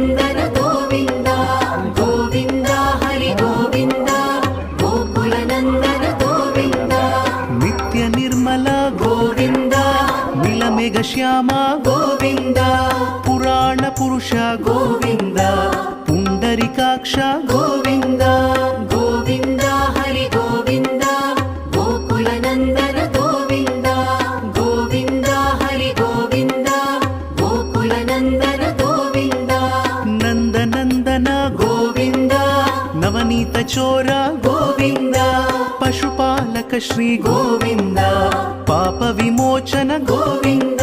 ಗೋಕುಲನಂದನ ಗೋವಿಂದ ಗೋವಿಂದ ಹರಿ ಗೋವಿಂದ ಗೋಕುಲನಂದನ ಗೋವಿಂದ ನಿತ್ಯ ನಿರ್ಮಲ ಗೋವಿಂದ ನೀಲಮೇಘ ಶ್ಯಾಮ ಗೋವಿಂದ ಪುರಾಣ ಪುರುಷ ಗೋವಿಂದ ಪುಂಡರಿಕಾಕ್ಷ ಗೋವಿಂದ ಗೋವಿಂದ ಹರಿ ಗೋವಿಂದ ಗೋಕುಲನಂದನ ಗೋವಿಂದ ಗೋವಿಂದ ಹರಿ ಗೋವಿಂದ ಗೋಕುಲನಂದನ ಗೋವಿಂದ ನಂದನಂದನ ಗೋವಿಂದ ನವನೀತ ಚೋರ ಗೋವಿಂದ ಪಶುಪಾಲಕ ಶ್ರೀ ಗೋವಿಂದ ಪಾಪ ವಿಮೋಚನ ಗೋವಿಂದ